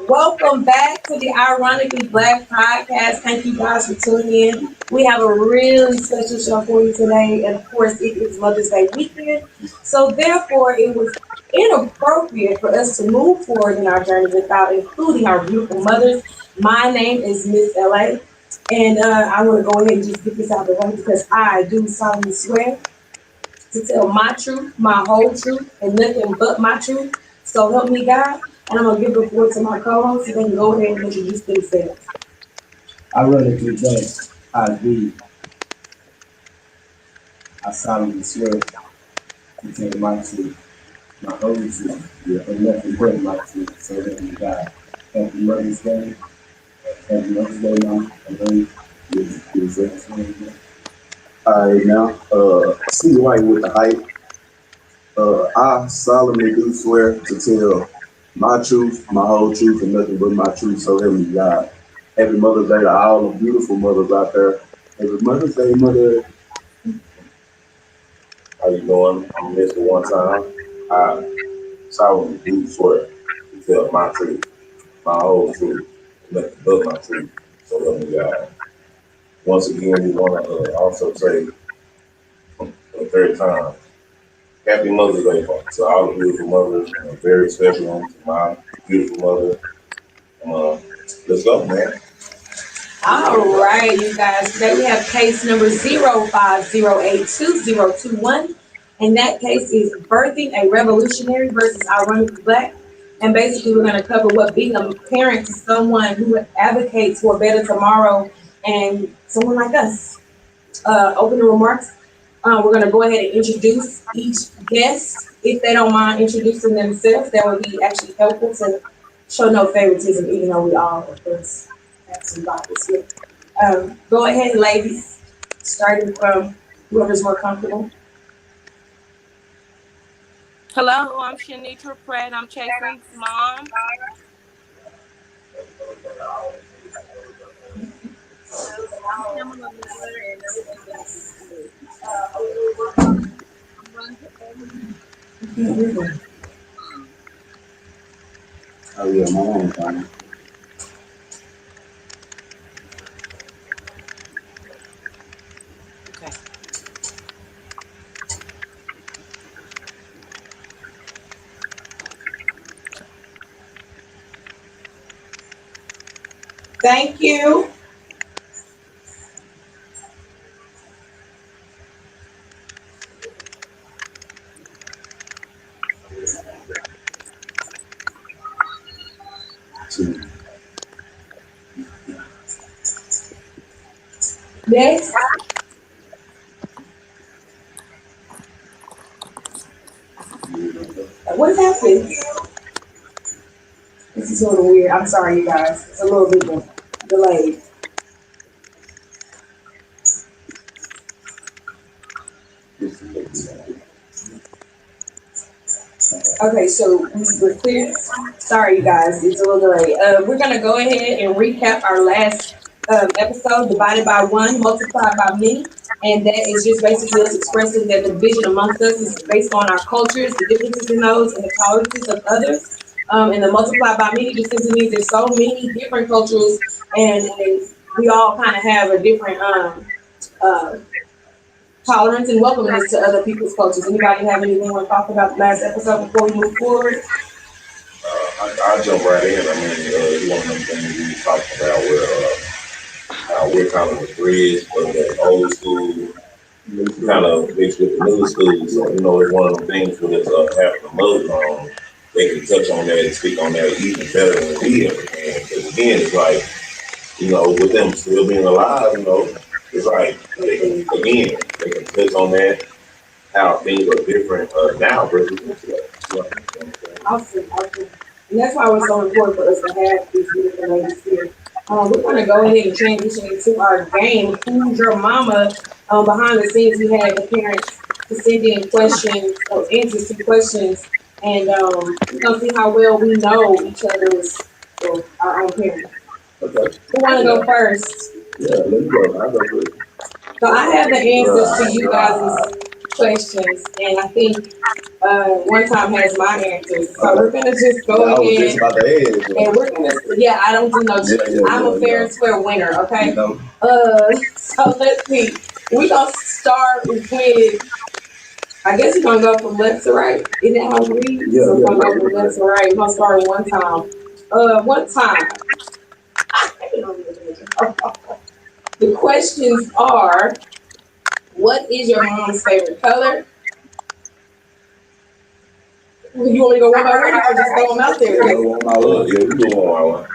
Welcome back to the Ironically Black podcast. Thank you guys for tuning in. We have a really special show for you today, and of course, it is Mother's Day weekend. So, therefore, it was inappropriate for us to move forward in our journey without including our beautiful mothers. My name is Miss LA, and I want to go ahead and just get this out of the way because I do solemnly swear to tell my truth, my whole truth, and nothing but my truth. So help me God. And I'm gonna give the floor to my co-host, and they can go ahead and introduce themselves. Ironically, but I agree. I solemnly swear to tell my truth, my whole truth, and nothing but my truth, so help me God. Happy Mother's Day. Happy Mother's Day, Mom. And then you say All right, now, see White with the hype. I solemnly do swear to tell my truth, my whole truth, and nothing but my truth. So help me God. Happy Mother's Day to all the beautiful mothers out there. Happy Mother's Day, mother. How you doing? I'm Mr. One Time. I solemnly do swear to tell my truth, my whole truth, and nothing but my truth. So help me God. Once again, we want to also say for the third time. Happy Mother's Day to all the beautiful mothers, and a very special one to my beautiful mother. Uh, let's go, man. All right, you guys. Today we have case number 05082021. And that case is birthing a revolutionary versus ironically black. And basically, we're going to cover what being a parent to someone who advocates for a better tomorrow and someone like us. Opening remarks. We're going to go ahead and introduce each guest. If they don't mind introducing themselves, that would be actually helpful to show no favoritism, even though we all, of course, have some bias here. Go ahead, ladies, starting from whoever's more comfortable. Hello, I'm Shanitra Pratt. I'm Chasen's mom. I'm Pamela Miller, and I'm the baby. I'm running for family. Oh yeah, my own time. Okay. Thank you. Two. Next, what happened? This is a little weird. I'm sorry, you guys. It's a little bit delayed. Okay, so we're clear. Sorry, you guys. It's a little delayed. We're gonna go ahead and recap our last episode, divided by one, multiplied by many, and that is just basically us expressing that the division amongst us is based on our cultures, the differences in those, and the tolerances of others. And the multiplied by many just simply means there's so many different cultures, and we all kind of have a different uh, tolerance and welcomeness to other people's cultures. Anybody have anything to talk about the last episode before we move forward? I jump right in. I mean, one of them things we talked about where how we're kind of the bridge of the old school, kind of mixed with the new school. So it's one of them things where it's having a mother on. They can touch on that and speak on that even better than we ever can. Because again, it's like with them still being alive, it's like they can again they can touch on that how things are different now versus today. Awesome, awesome. And that's why it's so important for us to have these beautiful ladies here. We're going to go ahead and transition into our game. Who's your mama? Behind the scenes, we had the parents to send in questions or answers to questions, and we're going to see how well we know each other's, or our own parents. Okay. Who want to go first? Yeah, let's go. I go first. So I have the answers to you guys' questions, and I think One time has my answers. So we're gonna just go I was just ahead about to ask. and we're gonna, yeah, I don't do no cheating. I'm a fair and square winner, okay? So let's see. We're gonna start with, I guess we're gonna go from left to right. Isn't that how we read? Yeah, So we're gonna yeah. go from left to right. We're gonna start with one time. One time. The questions are, what is your mom's favorite color? You want me to go one by one or just throw them out there? Yeah, Yeah, we do one.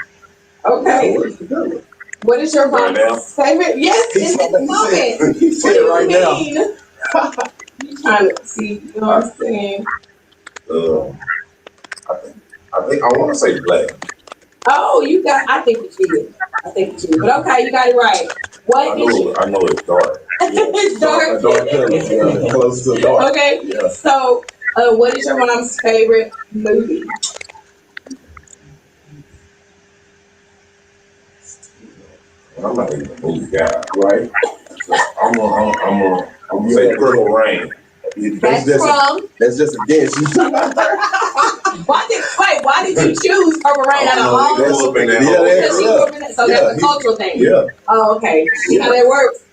Okay. what's the color? What is your Right now? mom's favorite? Yes, in this moment. He said it right now. You trying to see, you know what I'm saying? I think I want to say black. Oh, you got, I think you cheated. But okay, you got it right. What is I know it's dark. it's dark? Dark color. Yeah, close to dark. Okay, Yeah. so what is your mom's favorite movie? I'm not even a movie guy, right? So I'm gonna say Purple Rain. That's Just a guess. Why did you choose Purple Rain out of all That's the up in that Yeah, hole. because she grew up in that, so that's a cultural thing. Yeah. Oh, okay. See how that works?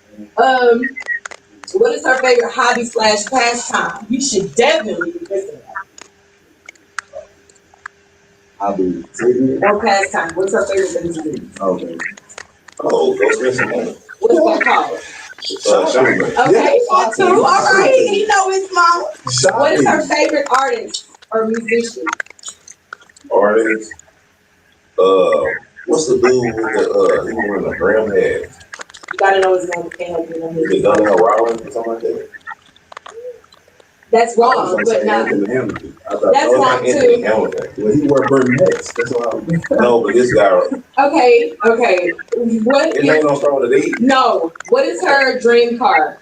What is her favorite hobby / pastime? You should definitely be listening to that. Hobby. Cigarette. Or pastime. What's her favorite thing to do? Okay. Oh, go spend some money. What's that called? Shopping. Okay, one, two. All right. He know his mom. What is her favorite artist or musician? Artist. What's the dude with the he was wearing a brown hat? You gotta know his name. Can't help you know Is his it Donnell Rawlings or something like that? That's wrong, but not. That's wrong too. Well, he wore burning hats. That's what I was. No, but this guy, Okay. What his name don't start with a D. No. What is her dream car?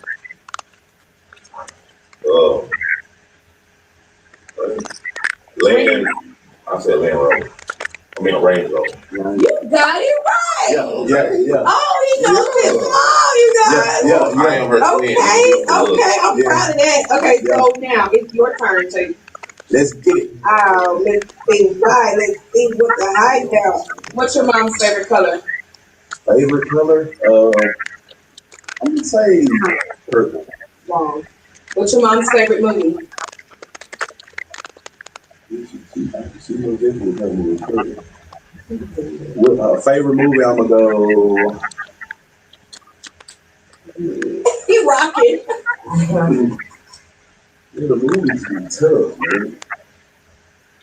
Land. I said Land Rover. I mean a Range Rover. You got it right. Yeah. Oh, he knows his mom, you guys. Yeah. I am her twin. Okay, I'm proud of that. Okay, so now it's your turn to. Let's get it. Let's see. Right, let's see what the high down. What's your mom's favorite color? Favorite color? I'm gonna say purple. Wrong. What's your mom's favorite movie? She was different with purple. Favorite movie? I'm gonna go. He rocking. The movies be tough, man.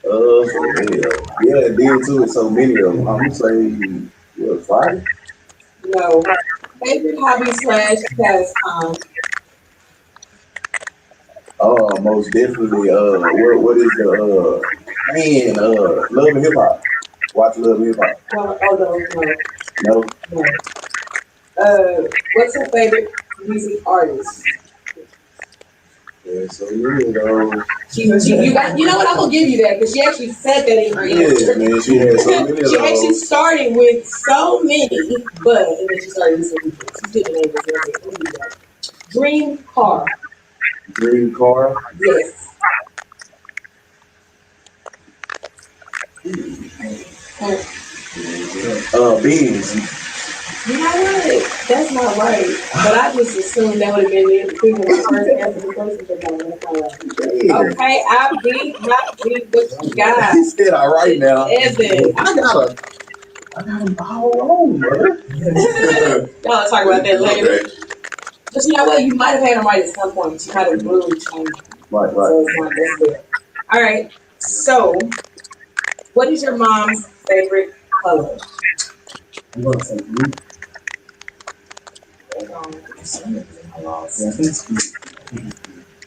Yeah, it did too. It's so many of them. I'm gonna say, Friday? No. Favorite hobby / pastime? Oh, most definitely. What is Love and Hip Hop. Watch Love and Hip Hop. No. No. What's her favorite music artist? Yeah, so yeah, She you got, you know what, I'm gonna give you that because she actually said that in her answer. yeah, man, she had so many of She actually those. started with so many, but and then she started with some people. She's getting neighbors. Dream car. Dream car. Yes. Beans. You know what? That's not right. But I just assumed that would have been the people my first answer the person for that. That's not right. Okay, I beat what you got. He said all right now. Evan. I got him all wrong, brother. Y'all talk about that later. Okay. But you know what? You might have had him right at some point. You might have really changed. Right. So it's not that good. All right. So, what is your mom's favorite color? I'm gonna say blue.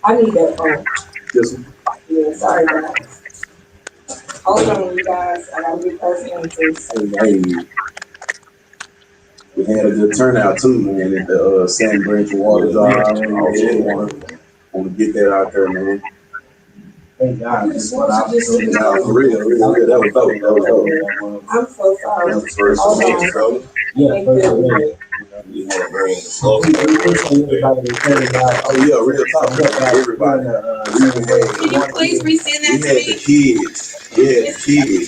I need that phone. Just Yeah, sorry guys. Hold on, you guys. I gotta get those answers. hey, we had a good turnout too, man, at the San Branch Water Drive. I also want to get that out there, man. Thank God. Just want you just to Nah, for real, that was dope. I'm so sorry. That's the first Hold one, on. so. Make that You want to bring the We slow. appreciate everybody that came out. Oh yeah, real talk. Everybody. Can you please resend We that to had me? the kids. We had the kids.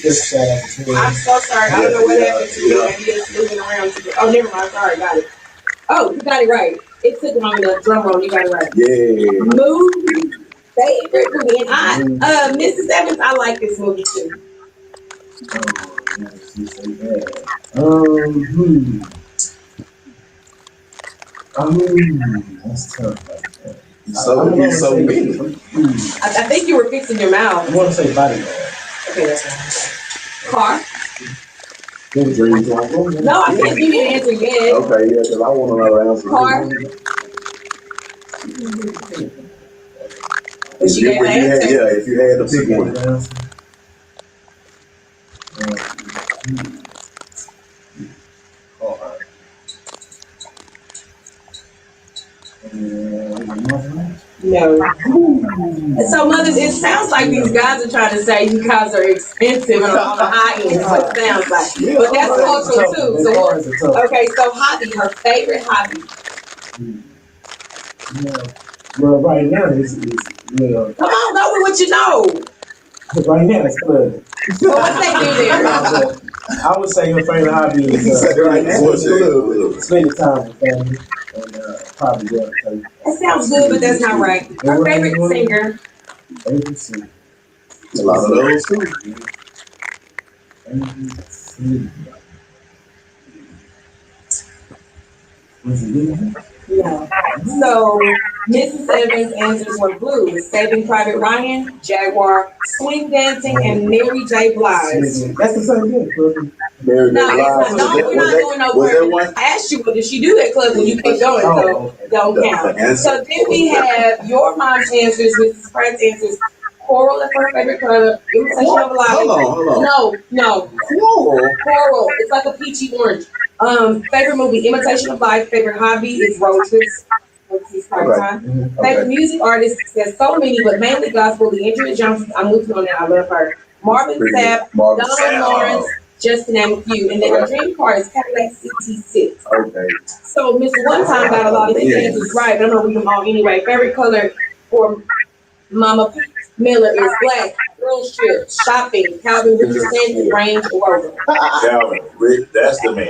I'm so sorry. I don't know what happened to it. Maybe it's moving around. Oh, never mind. Sorry, got it. Oh, you got it right. It took a moment to drum roll. You got it right. Yeah. Movie. Favorite movie. And Mrs. Evans, I like this movie too. That's tough. So many. I think you were fixing your mouth. I want to say bodyguard. Okay, that's fine. Car? No, I can't give you an answer yet. Okay, yeah, because I want another answer. Car? But she gave an answer. If you had to pick one. No. So, mothers, it sounds like these guys are trying to say you guys are expensive and on the high end. That's what it sounds like. But that's cultural too. So, okay, so hobby, her favorite hobby. Well, right now it's Come on, go with what you know. right now it's club. So what they do there? I would say her favorite hobby is spending time with family and probably That sounds good, but that's not right. Her favorite singer. favorite singer. A lot of those too. No. So Mrs. Evans' answers were Blues, Saving Private Ryan, Jaguar, Swing Dancing, and Mary J. Blige. That's the same thing. Mary J. No, it's Blige. not, we're not doing no Was that club. one? I asked you, well, did she do that club when you kept going? So don't count. So then we have your mom's answers, Mrs. Pratt's answers. Coral is her favorite color. Imitation of Life. Hold on. No. Coral. Coral. It's like a peachy orange. Favorite movie, Imitation of Life. Favorite hobby is road trips. Favorite music artist, there's so many, but mainly gospel. Leandria Johnson, I'm with you on that. I love her. Marvin Sapp, Donald Lawrence, just to name a few. And then her dream car is Cadillac CT6. Okay. So Miss One Time got a lot of these answers right, but I'm gonna read them all anyway. Favorite color for Mama Miller is black. Girls trip, shopping, Calvin Richardson, Range Rover. Calvin, that's the man.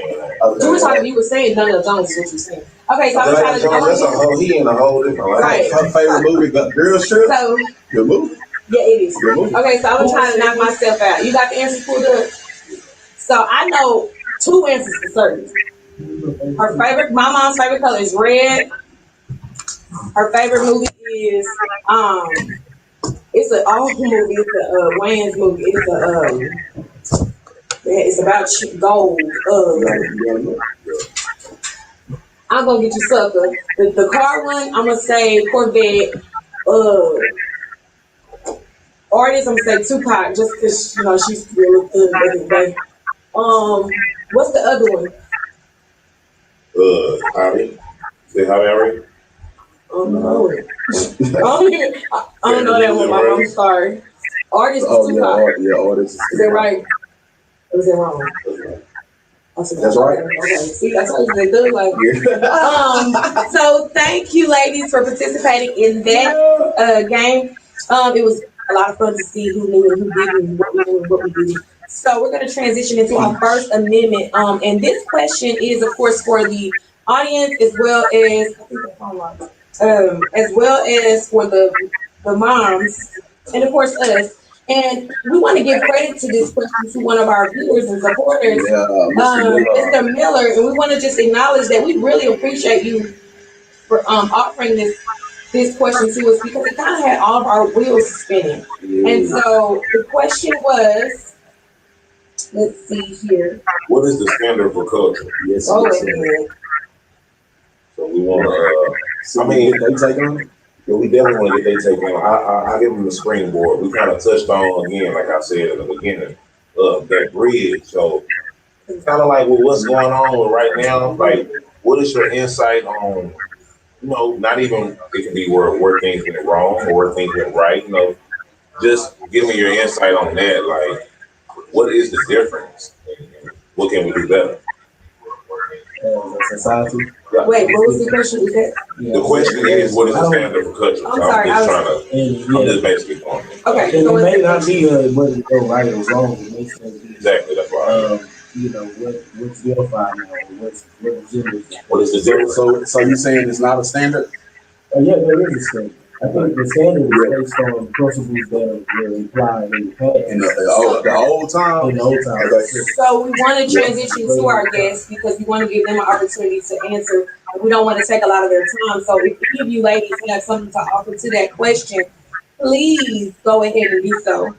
You were talking, you were saying Donald Jones is what you saying. Okay, so I'm trying to. That's a whole. He in a whole different. Right. Her favorite movie, Girls Trip. So Good movie. yeah, it is. Okay, so I'm trying to knock myself out. You got the answers pulled up. So I know two answers for certain. Her favorite, my mom's favorite color is red. Her favorite movie is it's an old movie. It's a Wayne's movie. It's about gold. I'm gonna get you sucker. The car one, I'm gonna say Corvette. Artist, I'm gonna say Tupac, just because she's really good at the day. What's the other one? Hobby. Say hobby already? I don't know it. I don't know that one, Mom. I'm sorry. Artist is Tupac. Artist. Is that right? Or is it wrong? That's right. Okay. See, that's what they do. Like, so thank you, ladies, for participating in that game. It was a lot of fun to see who knew and who didn't, what we knew and what we didn't. So we're going to transition into our first amendment. And this question is, of course, for the audience as well as for the moms and of course us. And we want to give credit to this question to one of our viewers and supporters, Mr. Miller, and we want to just acknowledge that we really appreciate you for offering this question to us because it kind of had all of our wheels spinning. And so the question was, let's see here. What is the standard for culture? Yes. Oh, wait a minute. So we want to, they take on it. yeah, we definitely want to get their take on. I give them the springboard. We kind of touched on again, like I said in the beginning, that bridge. So it's kind of like with what's going on right now. Like, what is your insight on? Not even it can be where things went wrong or where things went right. Just give me your insight on that. Like, what is the difference? And what can we do better? society. Yeah. Wait, what was the question? Was that? The question is, what is the standard for culture? I'm So sorry, I'm I just was. trying to, And I'm yeah, just basically going. Okay, and so it what's may the not question? be whether it's go right or wrong. It makes sense. Exactly, that's why. You know what's vilified now, or what gender is. What is the difference? So you saying it's not a standard? Yeah, there is a standard. I think the standard is based on principles that were implied in the past. The old time. In the old time. Okay. So we want to transition to our guests because we want to give them an opportunity to answer. And we don't want to take a lot of their time. So if any of you ladies have something to offer to that question, please go ahead and do so.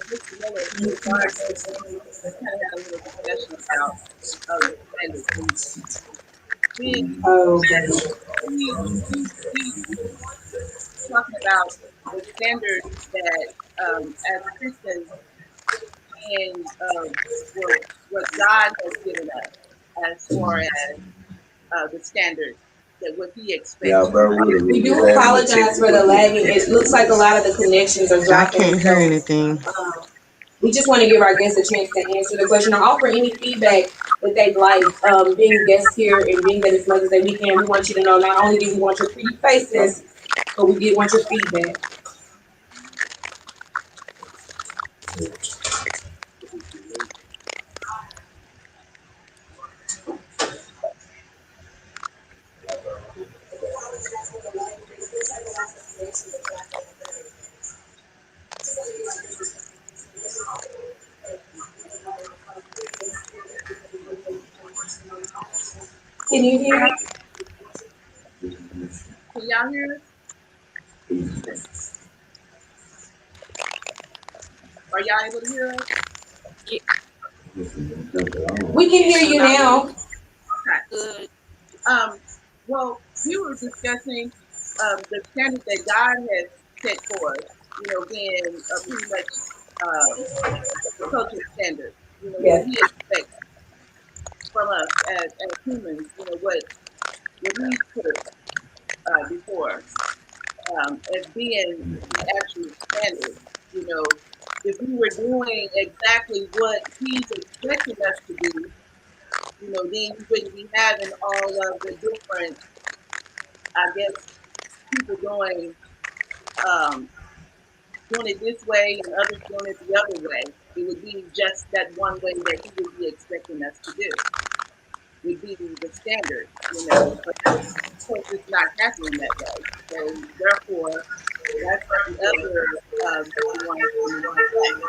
Mr. Miller in regards to kind of had a little discussion about the standards and being Okay. he talking about the standards that as Christians and what God has given us as far as the standards that what He Yeah, expects from bro, us. We do apologize for the lagging. It looks like a lot of the connections are I dropping. can't hear So anything. we just want to give our guests a chance to answer the question or offer any feedback that they'd like. Being guests here and being that it's Mother's Day weekend, we want you to know not only do we want your pretty faces, but we did want your feedback. Can you hear me? Can y'all hear us? Are y'all able to hear us? We can hear you now. Okay. Well, we were discussing the standard that God has set for us. You know, being pretty much the culture standard. You know what Yes. He expects from us as humans. You know what He put before us as being the actual standard. You know, if we were doing exactly what He's expecting us to do, you know, then you wouldn't be having all of the different, I guess, people um, doing it this way and others doing it the other way. It would be just that one way that He would be expecting us to do. Would be the standard, you know. But of course, it's not happening that way. So therefore, that's the other one coming into play.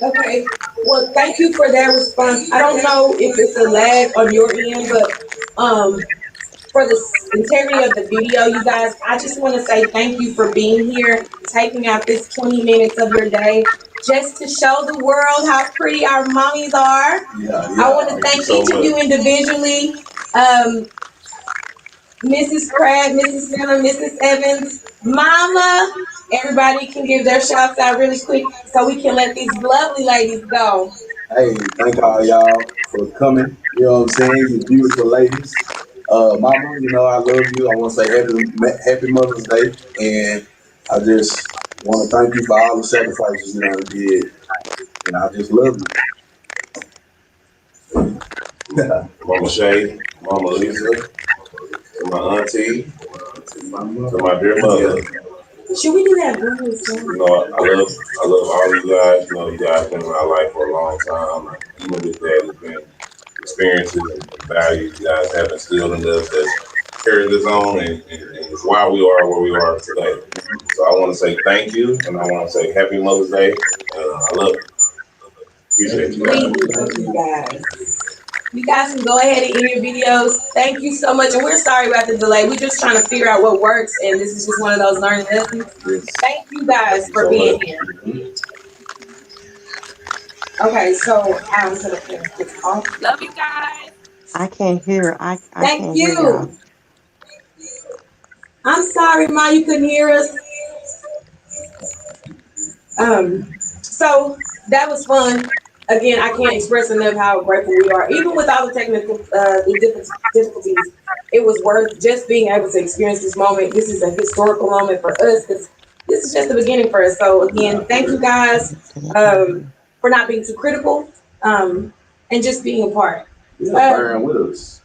Okay. Well, thank you for that response. I don't know if it's a lag on your end, but for the integrity of the video, you guys, I just want to say thank you for being here, taking out this 20 minutes of your day just to show the world how pretty our mommies are. I want to thank each of you individually. Mrs. Craig, Mrs. Miller, Mrs. Evans, Mama. Everybody can give their shouts out really quick so we can let these lovely ladies go. Hey, thank all y'all for coming. You know what I'm saying? You beautiful ladies. Mama, you know I love you. I want to say happy Mother's Day, and I just want to thank you for all the sacrifices you done did, and I just love you. Mama Shay, Mama Lisa, to my auntie, to my dear mother. Should we do that really soon? You know, I love all of you guys. You know, you guys been in my life for a long time. And even with that, it's been experiences and values you guys have instilled in us that's carried us on and it's why we are where we are today. So I want to say thank you and I want to say happy Mother's Day. I love you. Appreciate you We guys. love you guys. You guys can go ahead and end your videos. Thank you so much. And we're sorry about the delay. We're just trying to figure out what works. And this is just one of those learning lessons. Thank you guys for being here. Okay, so I'm going to finish this off. Love you guys. I can't hear. I Thank can't hear y'all. you. I'm sorry, Ma, you couldn't hear us. So that was fun. again, I can't express enough how grateful we are, even with all the technical difficulties. It was worth just being able to experience this moment. This is a historical moment for us because this is just the beginning for us. So again, thank you guys for not being too critical and just being a part. Yeah, bearing with us.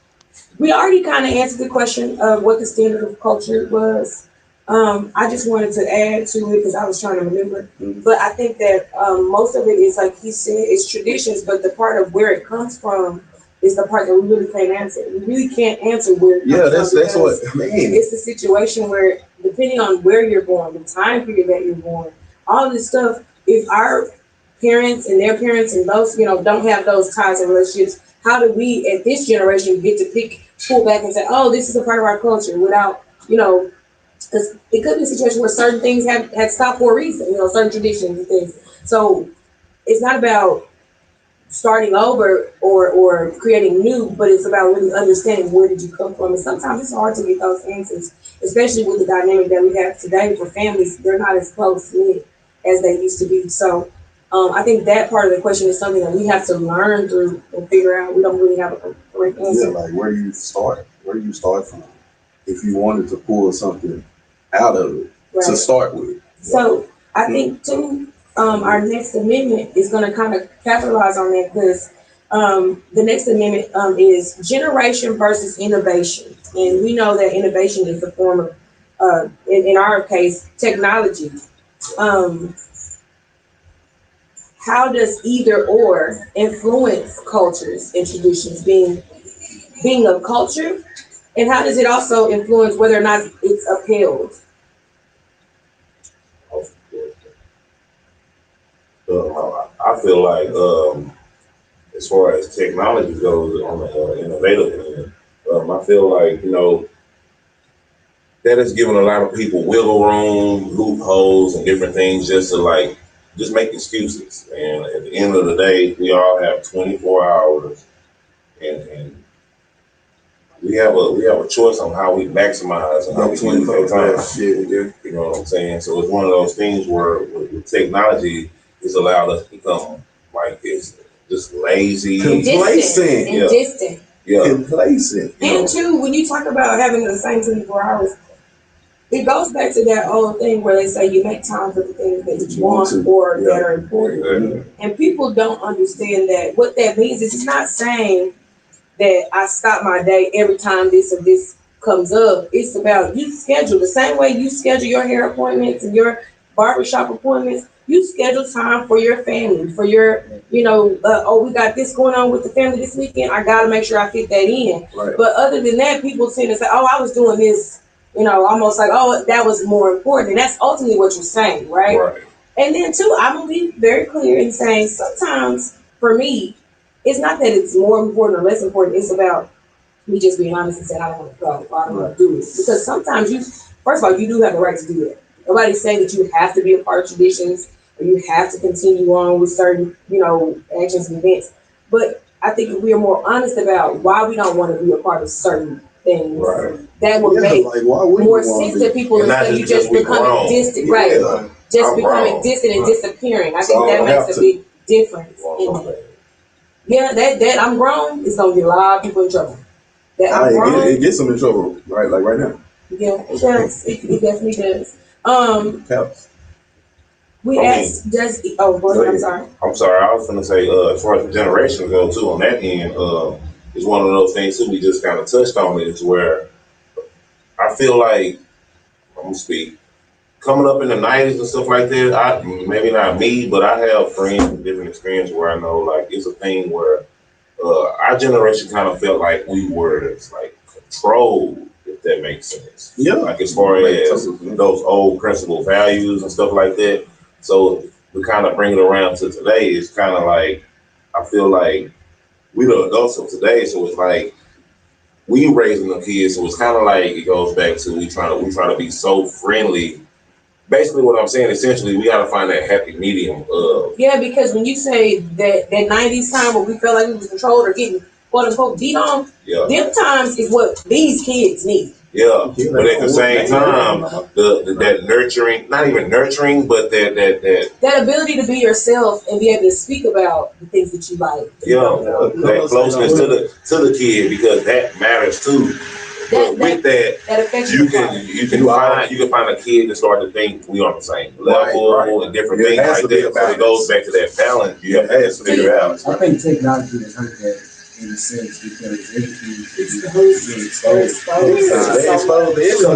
We already kind of answered the question of what the standard of culture was. I just wanted to add to it because I was trying to remember. But I think that most of it is, like he said, it's traditions, but the part of where it comes from is the part that we really can't answer. We really can't answer where it comes from. That's what, man. It's the situation where, depending on where you're born, the time period that you're born, all this stuff, if our parents and their parents and those, don't have those ties and relationships, how do we at this generation get to pull back and say, oh, this is a part of our culture without, because it could be a situation where certain things had stopped for a reason, certain traditions and things. So it's not about starting over or creating new, but it's about really understanding where did you come from. And sometimes it's hard to get those answers, especially with the dynamic that we have today for families. They're not as close knit as they used to be. So I think that part of the question is something that we have to learn through and figure out. We don't really have a correct answer. Yeah, like where do you start? Where do you start from? If you wanted to pull something out of it to start with. So I think too, our next amendment is going to kind of capitalize on that because the next amendment is generation versus innovation, and we know that innovation is a form of, in our case, technology. Um, how does either or influence cultures and traditions being a culture, and how does it also influence whether or not it's upheld? I feel like as far as technology goes on the innovative end, I feel like that has given a lot of people wiggle room, loopholes, and different things just to just make excuses. And at the end of the day, we all have 24 hours, and we have a choice on how we maximize and how we use our time. You know what I'm saying? So it's one of those things where with technology, it's allowed us to become like it's just lazy, complacent, distant. Yeah, complacent. And two, when you talk about having the same 24 hours, it goes back to that old thing where they say you make time for the things that you want or that are important. And people don't understand that. What that means is it's not saying that I stop my day every time this or this comes up. It's about you schedule the same way you schedule your hair appointments and your barbershop appointments. You schedule time for your family, for your, we got this going on with the family this weekend. I got to make sure I fit that in. Right. But other than that, people tend to say, oh, I was doing this, almost like, oh, that was more important. And that's ultimately what you're saying, right? And then, too, I'm going to be very clear in saying sometimes for me, it's not that it's more important or less important. It's about me just being honest and saying, I don't want to go, or I don't want to do it. Because sometimes first of all, you do have the right to do that. Nobody's saying that you have to be a part of traditions or you have to continue on with certain, actions and events. But I think if we are more honest about why we don't want to be a part of certain things, that would make more sense to people instead of you just becoming distant, just becoming distant and disappearing. I think that makes a big difference in that. Yeah, that I'm grown is gonna get a lot of people in trouble. That I'm grown, it gets them in trouble, right? Like right now. Yeah, it does. It definitely does. We asked, go ahead. I'm sorry. I was gonna say, as far as the generation go too, on that end, it's one of those things too. We just kind of touched on it. It's where I feel like I'm gonna speak. Coming up in the '90s and stuff like that, maybe not me, but I have friends with different experience where I know like it's a thing where our generation kind of felt like we were like controlled, if that makes sense. Yeah. Like as far as those old principal values and stuff like that. So we kind of bring it around to today. It's kind of like I feel like we the adults of today, so it's like we raising the kids. So it's kind of like it goes back to we try to be so friendly. Basically, what I'm saying, essentially, we got to find that happy medium of. Yeah, because when you say that '90s time where we felt like we was controlled or getting quote unquote beat on, Yeah. them times is what these kids need. Yeah, but at the same time, that nurturing, not even nurturing, but that ability to be yourself and be able to speak about the things that you like. That closeness to the kid, because that matters too. But with that you can find a kid that start to think we on the same level and different things like that. So it goes back to that balance. You have to figure it out. I think technology has hurt that in a sense because everything is exposed. So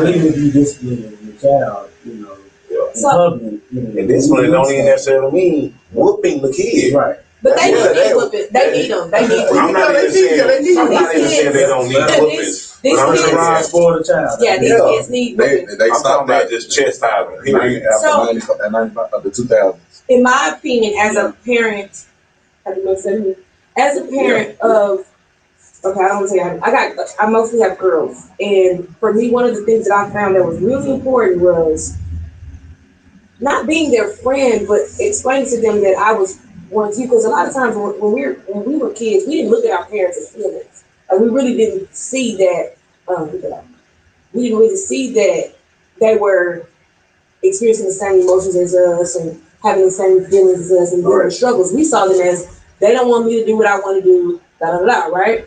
even if you discipline your child, in public, and this one don't even necessarily mean whooping the kid. Right. But they need whooping. They need them. They need them. I'm not even saying they don't need whoopings. These kids spoil the child. Yeah, these kids need whooping. They I'm talking about just chastising. After 95 of the 2000s. In my opinion, as a parent, of, okay, I don't say I mostly have girls, and for me, one of the things that I found that was really important was not being their friend, but explaining to them that I was one too. Because a lot of times when we were kids, we didn't look at our parents as feelings. Like, we really didn't see that. We didn't really see that they were experiencing the same emotions as us and having the same feelings as us and their struggles. We saw them as they don't want me to do what I want to do, right?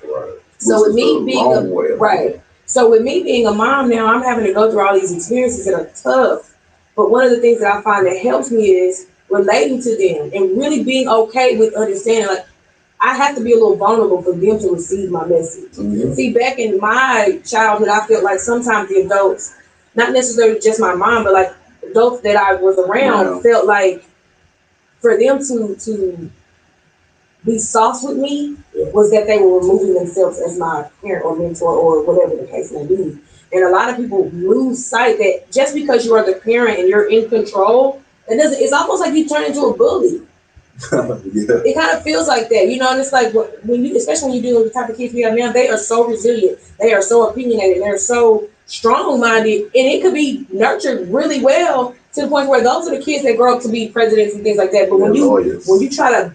So with me being So with me being a mom now, I'm having to go through all these experiences that are tough. But one of the things that I find that helps me is relating to them and really being okay with understanding. Like, I have to be a little vulnerable for them to receive my message. Mm-hmm. See, back in my childhood, I felt like sometimes the adults, not necessarily just my mom, but like adults that I was around, felt like for them to be soft with me was that they were removing themselves as my parent or mentor or whatever the case may be. And a lot of people lose sight that just because you are the parent and you're in control, it's almost like you turn into a bully. It kind of feels like that, and it's like especially when you deal with the type of kids we have now, they are so resilient, they are so opinionated, they're so strong-minded, and it could be nurtured really well to the point where those are the kids that grow up to be presidents and things like that. But when you try to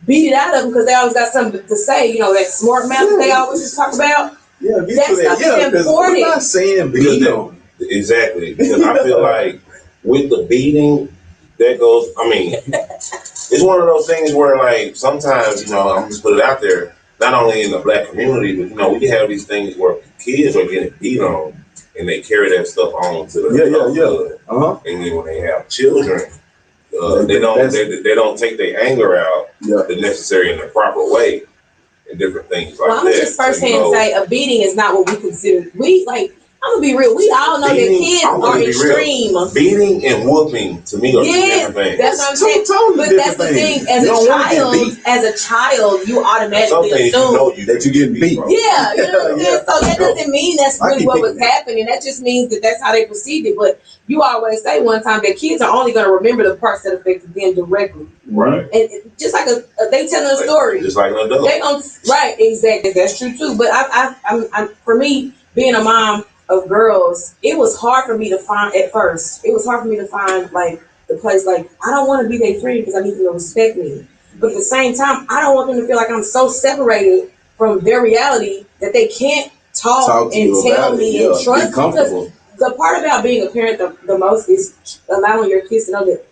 beat it out of them because they always got something to say, that smart mouth that they always just talk about. That's important. I'm not saying beat them. Exactly, because I feel like with the beating, that goes. I mean, it's one of those things where, like, sometimes, I'm just put it out there. Not only in the Black community, but we can have these things where kids are getting beat on, and they carry that stuff on to the And then when they have children, they don't take their anger out the necessary in the proper way, and different things like that. I'm just firsthand say a beating is not what we consider. I'm gonna be real. We all know that kids are extreme. Beating and whooping to me are two different things. That's what I'm saying. But that's the thing. As a child, you automatically assume that you're getting beat. Yeah, So that doesn't mean that's really what was happening. That just means that that's how they perceived it. But you always say one time that kids are only going to remember the parts that affected them directly. Right. And just like they telling a story. Just like an adult. They don't. Right. Exactly. That's true too. But I'm for me being a mom of girls, it was hard for me to find at first. It was hard for me to find like the place. Like, I don't want to be their friend because I need them to respect me. But at the same time, I don't want them to feel like I'm so separated from their reality that they can't talk and tell me and trust me. Because the part about being a parent the most is allowing your kids to know that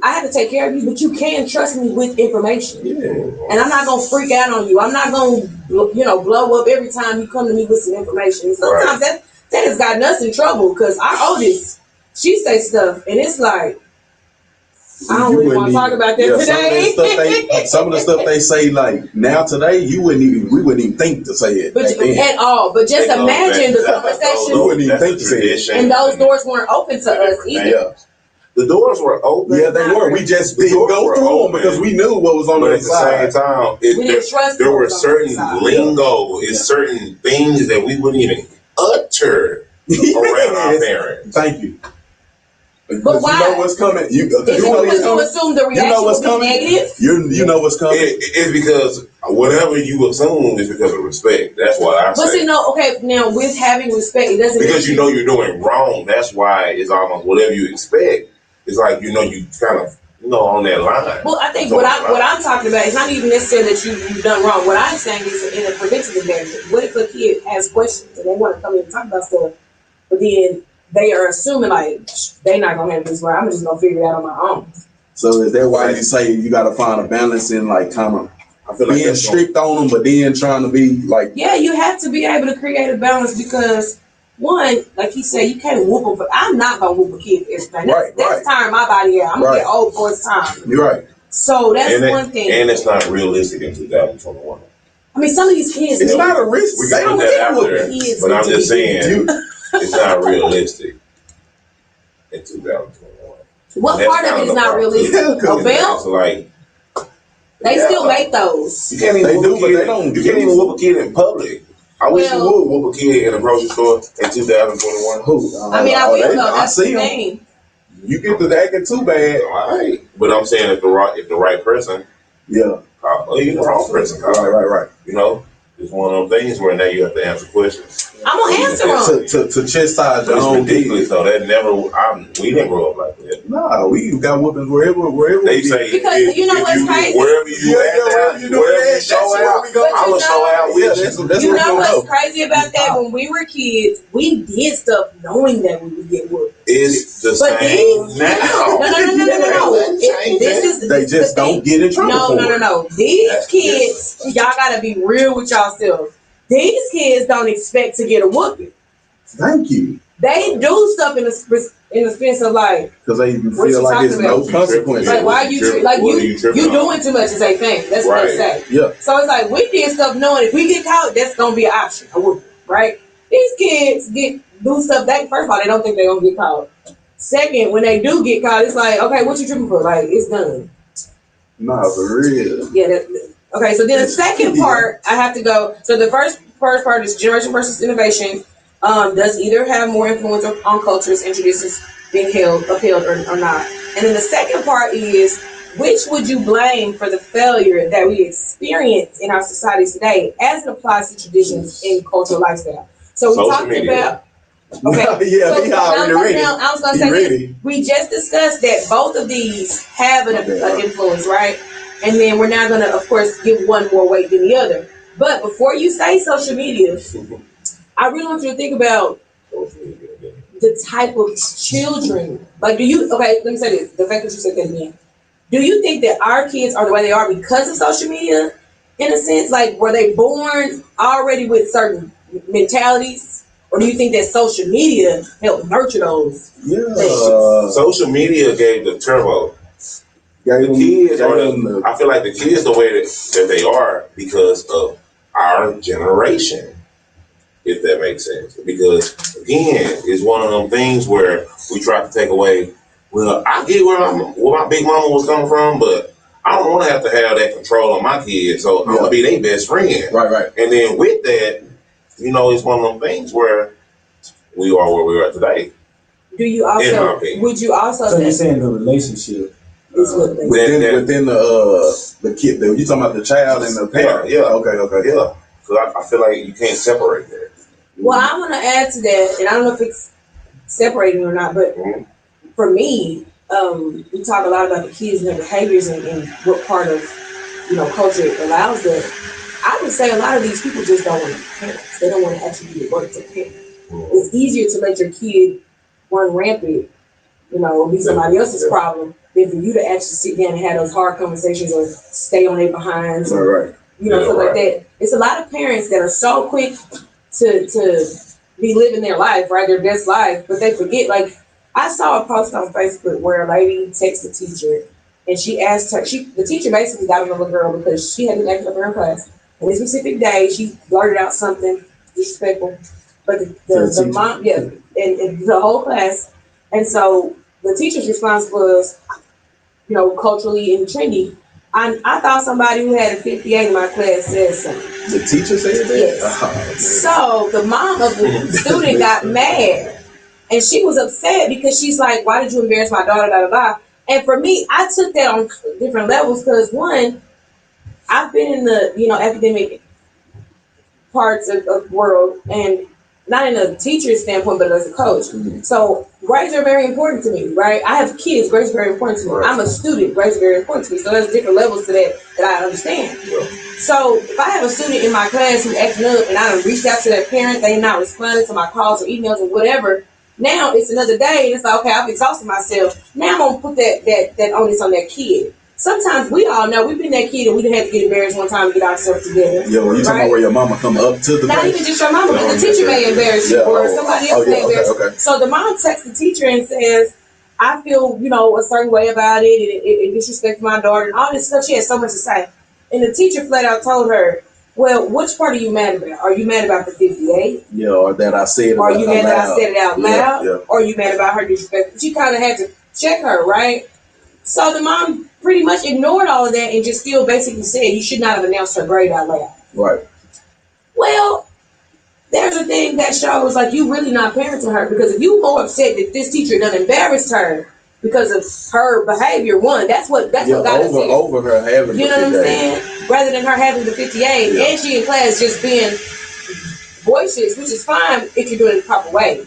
I have to take care of you, but you can trust me with information. Yeah. And I'm not going to freak out on you. I'm not going to, blow up every time you come to me with some information. And sometimes that has gotten us in trouble because our oldest, she say stuff and it's like, I don't really want to talk about that today. Some of the stuff they say, like now today, we wouldn't even think to say it at all. But just imagine the conversation. We wouldn't even think to say it. And those doors weren't open to us either. Yeah. The doors were open. Yeah, they were. We just didn't go through them because we knew what was on the inside. At the same time, there were certain lingo and certain things that we wouldn't even utter around our parents. Thank you. But why? You know what's coming. You know assume the reaction what's coming. Negative? You know what's coming. It's because whatever you assume is because of respect. That's what I say. But see, now with having respect, it doesn't because you're doing wrong. That's why it's almost whatever you expect. It's like you kind of on that line. Well, I think So what line. I'm talking about is not even necessarily that you've done wrong. What I'm saying is in a preventative measure. What if a kid has questions and they want to come in and talk about stuff, but then they are assuming like they're not gonna have this right. I'm just gonna figure it out on my own. So is that why you say you got to find a balance in like kind of I feel like being strict on them, but then trying to be like? Yeah, you have to be able to create a balance because one, like he said, you can't whoop them. But I'm not gonna whoop a kid for everything. That's tiring my body out. I'm gonna get old before it's time. You're right. So that's one thing. And it's not realistic in 2021. I mean, some of these kids. It's not a risk. We can put that out there, but I'm just saying it's not realistic in 2021. What part of it is not realistic? A belt? So like they still make those. You can't even whoop a kid. You can't even whoop a kid in public. I wish you would whoop a kid in a grocery store in 2021. Who? I mean, I will though. That's the thing. You get to acting too bad. All right, but I'm saying if the right person, yeah, even the wrong person, right. You know, it's one of them things where now you have to answer questions. I'm gonna answer them to chastise your own ridiculous. So that we didn't grow up like that. No, we got whoopings wherever they say. Because you know what's crazy? Wherever you show out, I will show out with you. You know what's crazy about that? When we were kids, we did stuff knowing that we would get whooped. It's the same now. No. They just don't get in trouble. No. These kids, y'all gotta be real with yourselves. These kids don't expect to get a whooping. Thank you. They do stuff in the sense of like, because they feel like there's no consequences. Like, why are you you doing too much is a thing. That's what they say. Yeah. So it's like we did stuff knowing if we get caught, that's gonna be an option. A whooping, right? These kids do stuff. First of all, they don't think they're gonna get caught. Second, when they do get caught, it's like, okay, what you tripping for? Like, it's done. Nah, for real. Yeah. Okay, so then the second part, I have to go. So the first part is generation versus innovation. Does either have more influence on cultures and traditions being upheld or not? And then the second part is, which would you blame for the failure that we experience in our society today as it applies to traditions and cultural lifestyle? So we talked about. Okay. Yeah, so now I was gonna say we just discussed that both of these have an influence, right? And then we're not gonna, of course, give one more weight than the other. But before you say social media, I really want you to think about the type of children. Like, let me say this, the fact that you said that again. Do you think that our kids are the way they are because of social media? In a sense, like, were they born already with certain mentalities? Or do you think that social media helped nurture those? Yeah. Social media gave the turbo. I feel like the kids the way that they are because of our generation, if that makes sense. Because again, it's one of them things where we try to take away. Well, I get where my big mama was coming from, but I don't want to have that control on my kids. So I'm gonna be their best friend. Right. And then with that, it's one of them things where we are where we are today. Do you also? Would you also? So you're saying the relationship within the kid? You talking about the child and the parent? Yeah. Okay. Yeah. Because I feel like you can't separate that. Well, I'm gonna add to that, and I don't know if it's separating or not, but for me, we talk a lot about the kids and their behaviors and what part of culture allows that. I would say a lot of these people just don't want to be parents. They don't want to actually be work to parent. It's easier to let your kid run rampant, or be somebody else's problem than for you to actually sit down and have those hard conversations or stay on their behinds. Right. Stuff like that. It's a lot of parents that are so quick to be living their life, right, their best life, but they forget. Like, I saw a post on Facebook where a lady texted a teacher, and she asked her. The teacher basically got on the girl because she hadn't acted up in her class. And this specific day, she blurted out something disrespectful, but the mom, and the whole class. And so the teacher's response was, culturally and trendy. I thought somebody who had a 58 in my class said something. The teacher said that? Yes. So the mom of the student got mad, and she was upset because she's like, "Why did you embarrass my daughter?" Blah, blah, blah. And for me, I took that on different levels because one, I've been in the academic parts of the world, and not in a teacher's standpoint, but as a coach. So grades are very important to me, right? I have kids, grades are very important to me. I'm a student, grades are very important to me. So there's different levels to that I understand. So if I have a student in my class who acting up and I done reached out to their parent, they not responding to my calls or emails or whatever, now it's another day and it's like, okay, I've exhausted myself. Now I'm gonna put that onus on that kid. Sometimes we all know we've been that kid and we had to get embarrassed one time to get ourselves together. Yo, you talking about where your mama come up to the Not place? even just your mama, but the teacher may embarrass you or somebody else may embarrass you. So the mom texts the teacher and says, I feel, a certain way about it, and it disrespects my daughter and all this stuff. She has so much to say. And the teacher flat out told her, well, which part are you mad about? Are you mad about the 58? Yeah, or that I said it out loud. Are you mad that I said it out loud? Yeah. Or are you mad about her disrespect? She kind of had to check her, right? So the mom pretty much ignored all of that and just still basically said you should not have announced her grade out loud. Right. Well, there's a thing that shows like you really not parenting her, because if you more upset that this teacher done embarrassed her because of her behavior, that's what got us here. Over her having you know what I'm saying? Rather than her having the 58 and she in class just being boisterous, which is fine if you're doing it the proper way.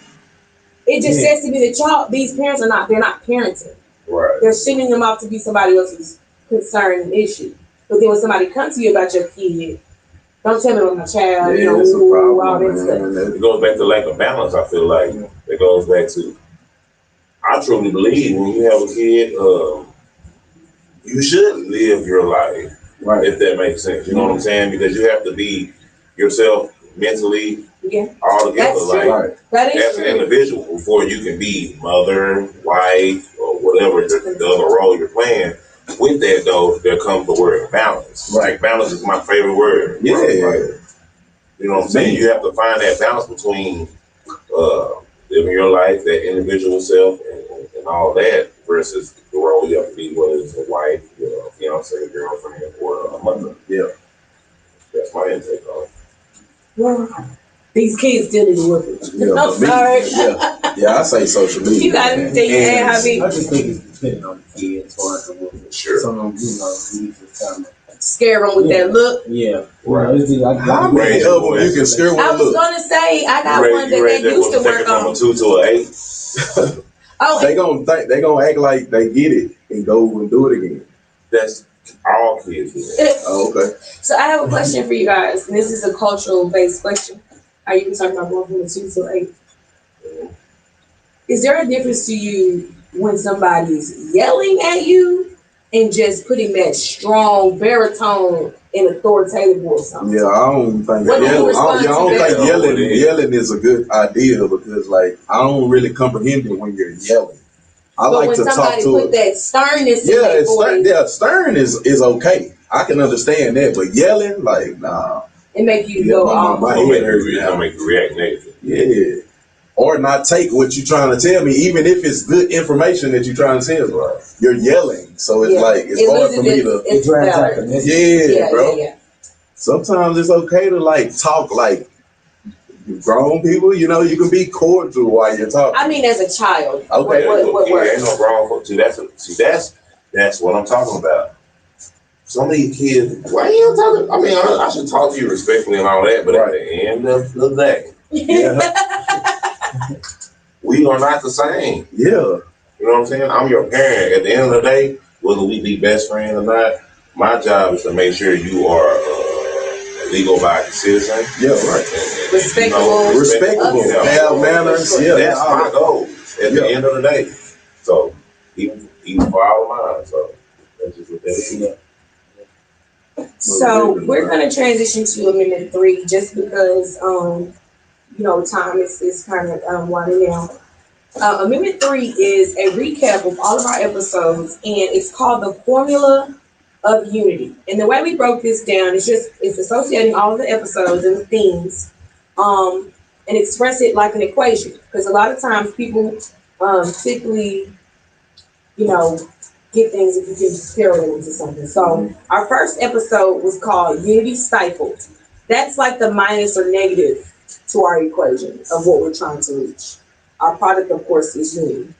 It just says to me that these parents they're not parenting. Right. They're sending them off to be somebody else's concern and issue. But then when somebody comes to you about your kid, don't tell me about my child, it's a problem, all that stuff. It goes back to lack of balance, I feel like. It goes back to, I truly believe when you have a kid, you should live your life, right? If that makes sense. You know what I'm saying? Because you have to be yourself mentally, all together, that is as an individual, before you can be mother, wife, or whatever the other role you're playing. With that, though, there comes the word balance. Right. Balance is my favorite word. Yeah. Right? You know what I'm saying? You have to find that balance between living your life, that individual self, and all that, versus the role you have to be, whether it's a wife, fiance, girlfriend, or a mother. Yeah. That's my intake on it. Well, these kids still need to work it. Yeah, I'm sorry. I say social media. You got to think, I just think it's depending on the kid as far as the woman. Sure. Some of them, we just kind of scare them with that look. Yeah. Right. How many of them you can scare with a look? I was gonna say I got one that they used to work on. From a 2 to an 8. They gonna act like they get it and go and do it again. That's all kids do. Oh, okay. So I have a question for you guys, and this is a cultural based question. Are you talking about going from a 2 to 8? Is there a difference to you when somebody's yelling at you and just putting that strong baritone and authoritative voice on? Yeah, I don't think yelling is a good idea, because I don't really comprehend it when you're yelling. I like to talk to put that sternness in their voice. Stern is okay. I can understand that, but yelling, nah. It make you go off. My head hurts. It'll make you react negatively. Yeah. Or not take what you're trying to tell me, even if it's good information that you're trying to tell me. Right. You're yelling, so it's it's hard for me to. Bro. Yeah. Sometimes it's okay to talk like grown people. You can be cordial while you're talking. I mean, as a child. Okay. What ain't no grown folks. That's what I'm talking about. Some of these kids, why you talking? I mean, I should talk to you respectfully and all that, but at the end of the day, we are not the same. Yeah. You know what I'm saying? I'm your parent. At the end of the day, whether we be best friends or not, my job is to make sure you are a legal-abiding citizen. Yeah, right. And respectable. Have manners. Yeah, that's my goal at the end of the day. So, even for all of mine. So, that's just what that is. So we're going to transition to Amendment 3 just because, time is kind of winding down. Amendment 3 is a recap of all of our episodes, and it's called the Formula of Unity. And the way we broke this down is it's associating all of the episodes and the themes, and express it like an equation. Because a lot of times people typically, get things if you can compare them to something. So our first episode was called Unity Stifled. That's like the minus or negative to our equation of what we're trying to reach. Our product, of course, is unity.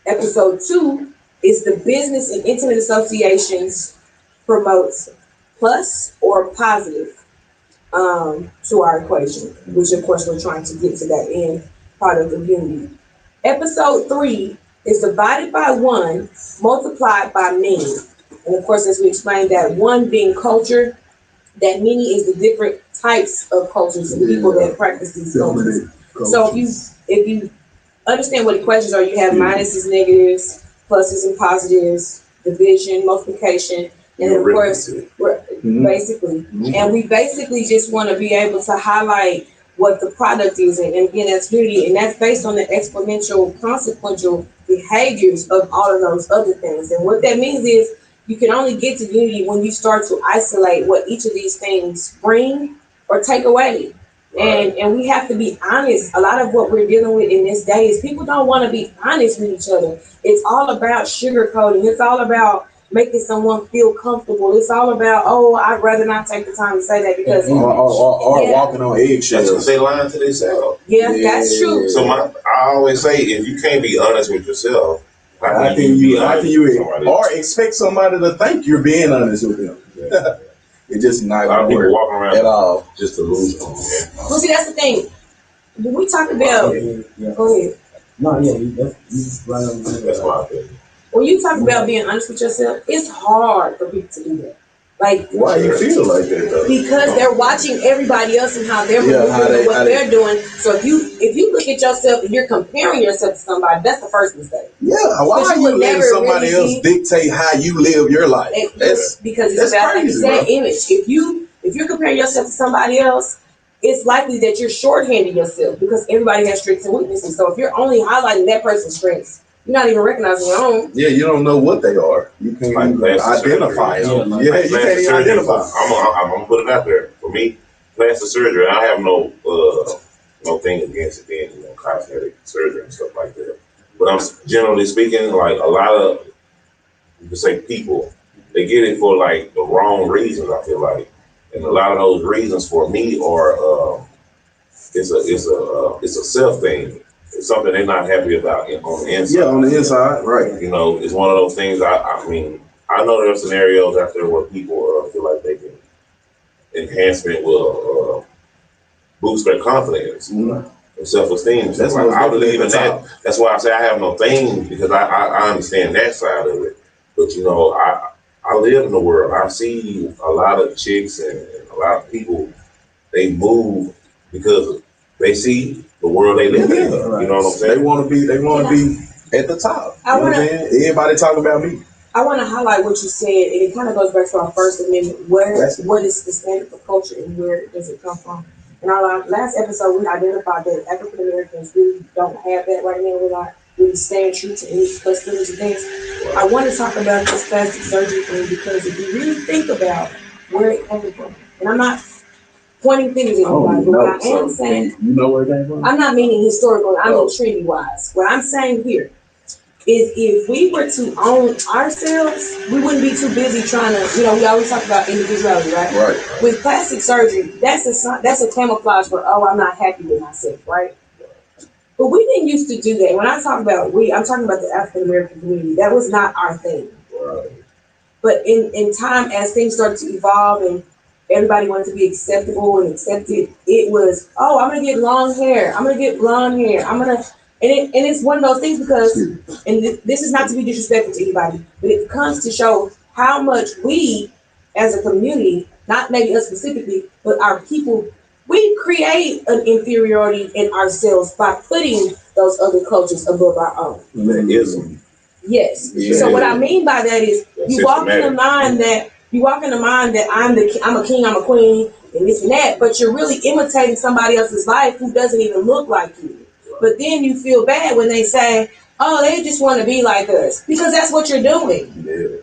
Episode 2 is the business and intimate associations promotes plus or positive. to our equation, which of course we're trying to get to that end product of unity. Episode 3 is divided by 1, multiplied by many. And of course, as we explained, that 1 being culture, that many is the different types of cultures and people that practice these cultures. So if you understand what equations are, you have minuses, negatives, pluses and positives, division, multiplication, and then of course, we're basically, and we basically just want to be able to highlight what the product is, and again, that's unity, and that's based on the exponential, consequential behaviors of all of those other things. And what that means is you can only get to unity when you start to isolate what each of these things bring or take away. And we have to be honest. A lot of what we're dealing with in this day is people don't want to be honest with each other. It's all about sugarcoating. It's all about making someone feel comfortable. It's all about, oh, I'd rather not take the time to say that because or walking on eggshells. That's they lying to themselves. Yeah, that's true. So I always say, if you can't be honest with yourself, how can you or expect somebody to think you're being honest with them? Yeah. It just not gonna work walking around at all. Just delusional. Well, see, that's the thing. When we talk about, go ahead. No, yeah, that's right. That's my opinion. When you talk about being honest with yourself, it's hard for people to do that. Like, why you feel like that though? Because they're watching everybody else and how they're moving, what they're doing. So if you look at yourself and you're comparing yourself to somebody, that's the first mistake. Yeah, why are you letting somebody else dictate how you live your life? That's because it's about that image. If you're comparing yourself to somebody else, it's likely that you're shorthanding yourself because everybody has strengths and weaknesses. So if you're only highlighting that person's strengths, you're not even recognizing your own. Yeah, you don't know what they are. You can't identify them. You can't even identify. I'm gonna put it out there. For me, plastic surgery, I have no thing against it being cosmetic surgery and stuff like that. But I'm generally speaking, like a lot of you could say people, they get it for like the wrong reasons. I feel like, and a lot of those reasons for me are it's a self thing. It's something they're not happy about on the inside. Yeah, on the inside, right. It's one of those things. I mean, I know there are scenarios out there where people feel like they can enhancement will boost their confidence and self-esteem. That's like, I believe in that. That's why I say I have no thing because I understand that side of it. But I live in the world. I see a lot of chicks and a lot of people. They move because they see the world they live in. You know what I'm saying? They want to be at the top. Everybody talking about me. I want to highlight what you said, and it kind of goes back to our first amendment. What is the standard for culture, and where does it come from? In our last episode, we identified that African Americans really don't have that right now. We're not really staying true to any customs and things. I want to talk about this plastic surgery thing because if you really think about where it came from, and I'm not pointing fingers at anybody, but what I am saying, you know where it came from? I'm not meaning historical, I mean treaty wise. What I'm saying here is if we were to own ourselves, we wouldn't be too busy trying to, we always talk about individuality, right? Right. With plastic surgery, that's a camouflage for, I'm not happy with myself, right? But we didn't used to do that. When I talk about I'm talking about the African American community. That was not our thing. Right. But in time, as things started to evolve and everybody wanted to be acceptable and accepted, it was, I'm gonna get long hair, I'm gonna get blonde hair, and it's one of those things because, and this is not to be disrespectful to anybody, but it comes to show how much we, as a community, not maybe us specifically, but our people, we create an inferiority in ourselves by putting those other cultures above our own. Ism. Yes. Yeah. So what I mean by that is you walk in the mind that I'm a king, I'm a queen, and this and that, but you're really imitating somebody else's life who doesn't even look like you. But then you feel bad when they say, they just want to be like us, because that's what you're doing. Yeah.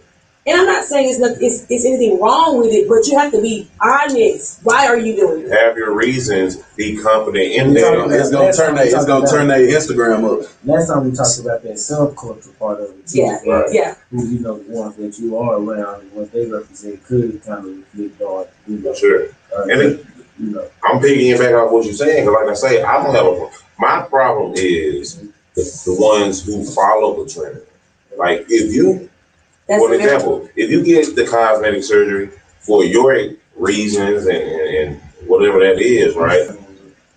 And I'm not saying it's anything wrong with it, but you have to be honest. Why are you doing it? Have your reasons. Be confident in them. It's gonna turn their Instagram up. Last time we talked about that subculture part of it too. Yeah, right. Yeah. Who the ones that you are around and what they represent could kind of reflect on. Sure. And I'm picking back off what you're saying, because like I say, I don't have a. My problem is the ones who follow the trend. Like for example, if you get the cosmetic surgery for your reasons and whatever that is, right?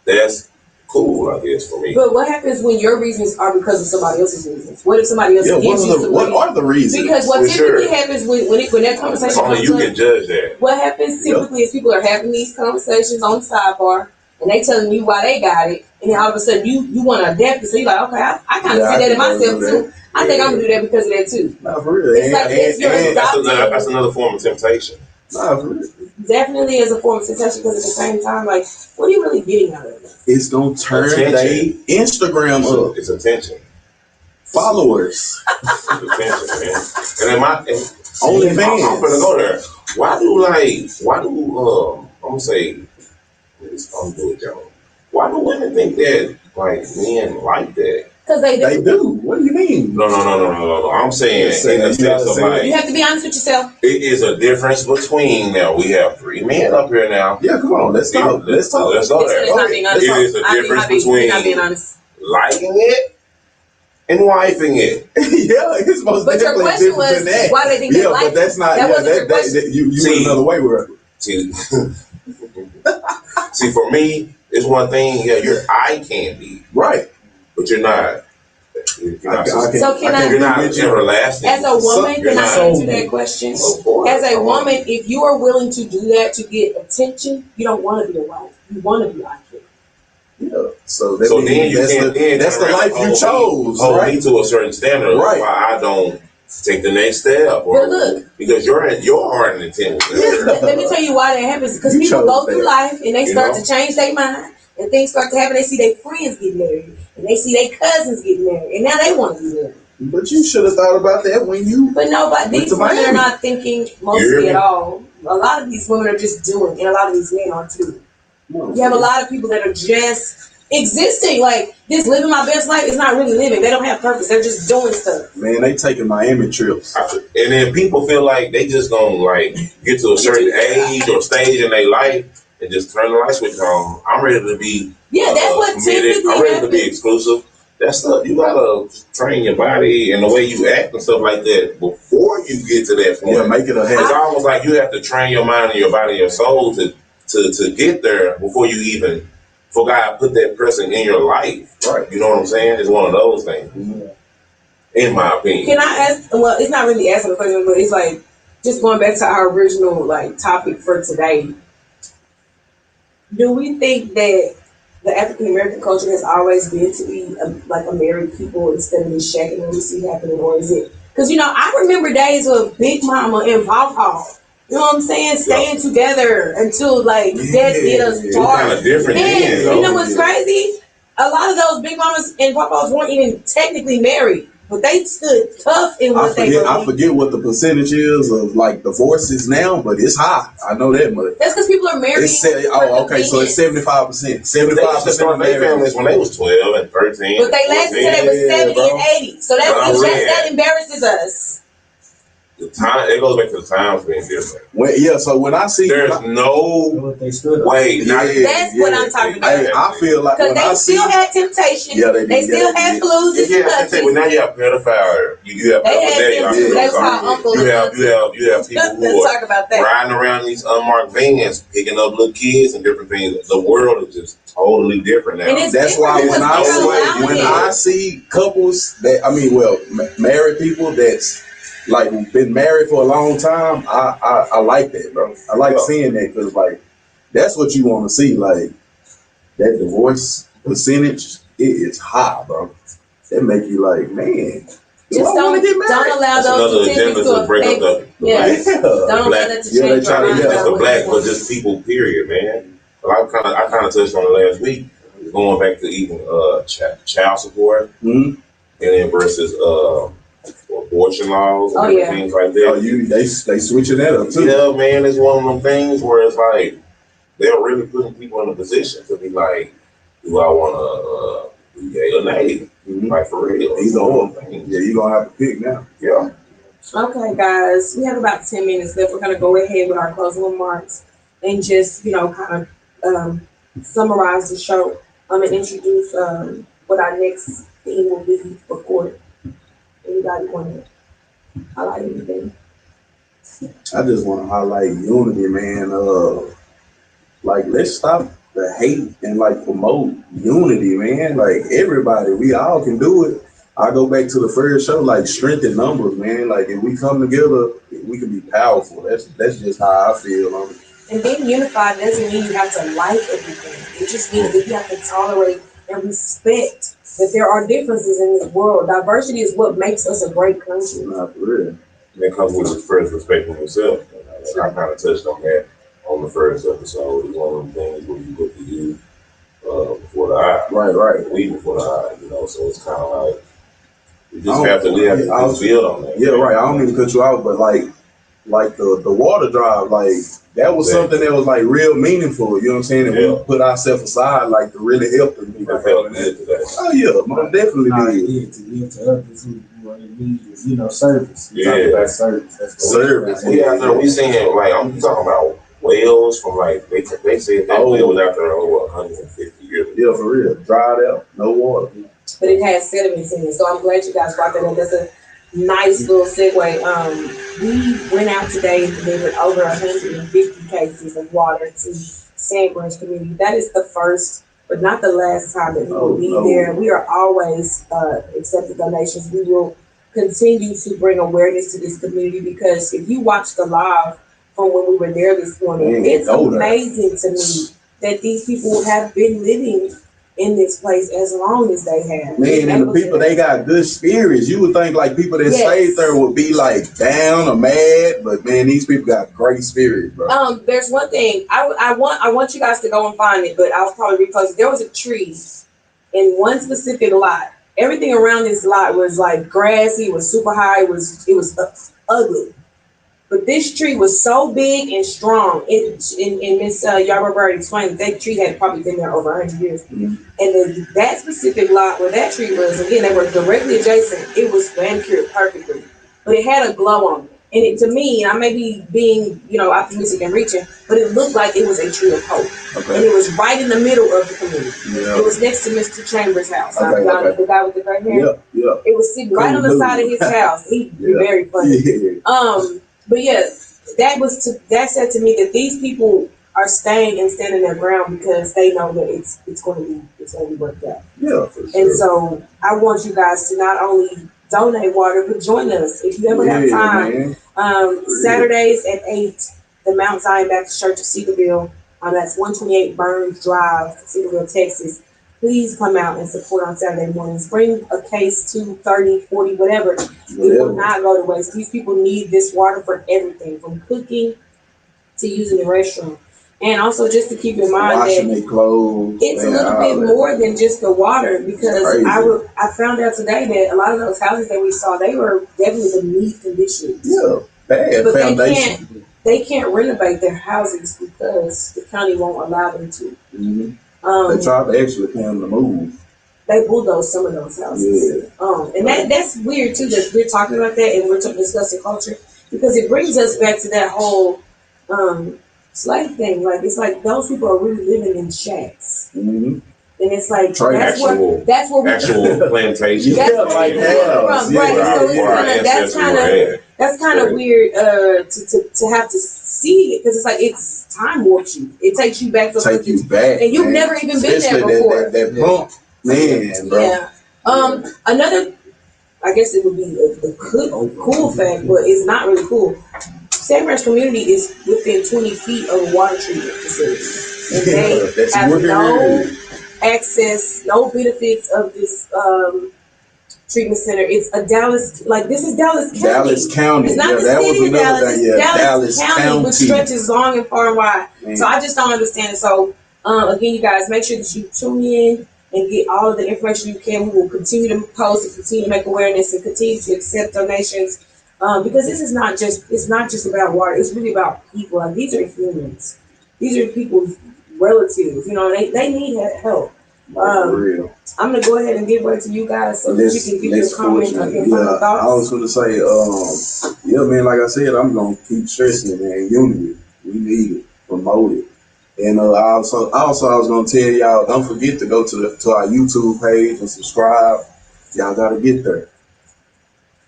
That's cool, I guess, for me. But what happens when your reasons are because of somebody else's reasons? What if somebody else Yeah, gives you some what reasons? are the reasons? Because what For typically sure. happens when that conversation Only comes you up, can judge that. what happens typically is people are having these conversations on the sidebar, and they telling you why they got it, and then all of a sudden you want to adapt it. So you're like, okay, I kind of see that in myself too. I think I'm gonna do that because of that too. Nah, for real. It's like it's your That's another form of temptation. Nah, for real. definitely as a form of temptation because at the same time, like, what are you really getting out of it? It's gonna turn Attention. their Instagram up. It's attention. Followers. It's attention, man. And in my Only I'm fans. gonna go there. Why do I'm gonna say I'm do it, y'all. Why do women think that like men like that? Because they They do. What do you mean? No. I'm saying in the sense of like you have to be honest with yourself. it is a difference between now. We have 3 men up here now. Yeah, come on. Let's talk. Let's go there. It's not being honest. It is a difference between not being honest. liking it and wifing it. Yeah, it's supposed But to your be question different was than that. why they think they Yeah, like but that's not. that Yeah, wasn't your question. you See, went another way with it. See, for me, it's one thing. Yeah, you're eye candy, Right. but you're not. You're not, You're not everlasting. As a woman, can I not answer that question? Of course. As a woman, if you are willing to do that to get attention, you don't want to be a wife. You want to be eye candy. Yeah. So then you can't. That's the life you chose. Hold right? me to a certain standard. Right. Why I don't take the next step, or because you're in your heart and intent. Let me tell you why that happens. Because people go through life and they start to change their mind, and things start to happen. They see their friends get married, and they see their cousins get married, and now they want to be married. But you should have thought about that when you. But no, but these women are not thinking mostly at all. A lot of these women are just doing, and a lot of these men are too. You have a lot of people that are just existing, like just living my best life is not really living. They don't have purpose. They're just doing stuff. Man, they taking Miami trips. And then people feel like they just gonna like get to a certain age or stage in their life and just turn the light switch on. I'm ready to be that's what committed. I'm ready to be exclusive. That's stuff you gotta train your body and the way you act and stuff like that before you get to that point. Yeah, make it a habit. It's almost like you have to train your mind and your body and your soul to get there before you even for God put that person in your life. Right. You know what I'm saying? It's one of those things. Mm-hmm. In my opinion. Can I ask? Well, it's not really asking the question, but it's like just going back to our original like topic for today. Do we think that the African American culture has always been to be like a married people instead of this shacking that we see happening, or is it? Because I remember days of Big Mama and Pawpaw. You know what I'm saying? Staying together until like death did us part. Kind of different. And you know what's crazy? A lot of those Big Mamas and Pawpaws weren't even technically married, but they stood tough in what they believed. I forget what the percentage is of like divorces now, but it's high. I know that much. That's because people are married. So it's 75%. 75% of their families when they was 12 and 13. But they lasted until they were 70 and 80. So that embarrasses us. The time it goes back to the times being different. So when I see there's no way. That's what I'm talking about. I feel like because they still had temptation. Yeah, they still had flus. Well, now you have pedophile. You have they was called uncles. You have people who are talk about that. riding around these unmarked vans, picking up little kids and different things. The world is just totally different now. That's why when I see couples that married people that's like been married for a long time, I like that, bro. I like seeing that because like that's what you want to see. Like that divorce percentage, it is high, bro. That make you like, man. Just don't allow those statistics to break up the don't allow that to change it's the black, but just people, period, man. I kind of touched on it last week, going back to even child support, and then versus abortion laws and things like that. They switching that up too. Yeah, man, it's one of them things where it's like they're really putting people in a position to be like, do I want to be gay or nay? Like for real. These are all things. Yeah, you're gonna have to pick now. Yeah. Okay, guys, we have about 10 minutes left. We're gonna go ahead with our closing remarks and just kind of summarize the show. And introduce what our next theme will be recorded. Anybody want to highlight anything? I just want to highlight unity, man. like let's stop the hate and like promote unity, man. Like everybody, we all can do it. I go back to the first show, like strength in numbers, man. Like if we come together, we can be powerful. That's just how I feel on it. And being unified doesn't mean you have to like everything. It just means that you have to tolerate and respect that there are differences in this world. Diversity is what makes us a great country. Not for real. And that comes with the first respecting yourself. And I kind of touched on that on the first episode. It's one of the things where you put the you before the eye. Right. We before the eye, you know. So it's kind of like you just have to live and build on that. Yeah, right. I don't mean to cut you out, but like the water drive, like that was something that was like real meaningful. You know what I'm saying? And we put ourselves aside like to really help them people. Oh yeah, most definitely did. To give to others who want to need is, service. Yeah. Service. That's Service. We seen like I'm talking about whales from like they said that whale was out there over 150 years ago. Yeah, for real. Dried out, no water. But it has sediments in it. So I'm glad you guys brought that up. That's a nice little segue. We went out today and delivered over 150 cases of water to Sandbridge community. That is the first, but not the last time that we will be there. We are always accepting donations. We will continue to bring awareness to this community because if you watch the live from when we were there this morning, it's amazing to me that these people have been living in this place as long as they have. Man, and the people, they got good spirits. You would think like people that stayed there would be like down or mad, but man, these people got great spirits, bro. There's one thing I want you guys to go and find it, but I'll probably repost it. There was a tree in one specific lot. Everything around this lot was like grassy, it was super high, it was ugly. But this tree was so big and strong. In Miss Yarberberry explained that tree had probably been there over 100 years. Mm-hmm. And that specific lot where that tree was, again, they were directly adjacent. It was manicured perfectly, but it had a glow on it. And it, to me, I may be being, optimistic and reaching, but it looked like it was a tree of hope. Okay. And it was right in the middle of the community. Yeah. It was next to Mr. Chambers' house. Okay. The guy with the gray hair. Yeah. It was sitting right on the side of his house. He'd be very funny. Yeah. But yes, that said to me that these people are staying and standing their ground because they know that it's going to be worked out. Yeah, for sure. And so I want you guys to not only donate water but join us if you ever have time. Saturdays at 8, the Mount Zion Baptist Church of Cedarville. That's 128 Burns Drive, Cedarville, Texas. Please come out and support on Saturday mornings. Bring a case, 2, 30, 40, whatever. It will not go to waste. These people need this water for everything, from cooking to using the restroom. And also just to keep in mind washing their clothes, it's a little bit more than just the water, because I found out today that a lot of those houses that we saw, they were definitely beneath conditions. Yeah, bad but foundation. They can't renovate their houses because the county won't allow them to. Mm-hmm. They tried to actually pay them to move. They bulldozed some of those houses. Yeah. And that's weird too, that we're talking about that and we're discussing culture, because it brings us back to that whole slave thing. Like, it's like those people are really living in shacks. Mm-hmm. And it's like that's where actual plantation. That's like that. Right. So that's kind of weird to have to see it, because it's like it's time warps you. It takes you back and you've never even been there before. That bump, man, bro. Yeah. Another, I guess it would be a cool fact, but it's not really cool. Sandbridge community is within 20 feet of a water treatment facility, and they have no access, no benefits of this treatment center. It's a Dallas, this is Dallas County. Dallas County. It's not the city of Dallas. It's Dallas County, which stretches long and far and wide. Man. So I just don't understand it. So again, you guys, make sure that you tune in and get all of the information you can. We will continue to post and continue to make awareness and continue to accept donations. Because it's not just about water. It's really about people. Like, these are humans. These are people's relatives. They need help. I'm gonna go ahead and give way to you guys so that you can give your comments and your final thoughts. I was gonna say, man, like I said, I'm gonna keep stressing, man, unity. We need it, promote it. And also I was gonna tell y'all, don't forget to go to our YouTube page and subscribe. Y'all gotta get there.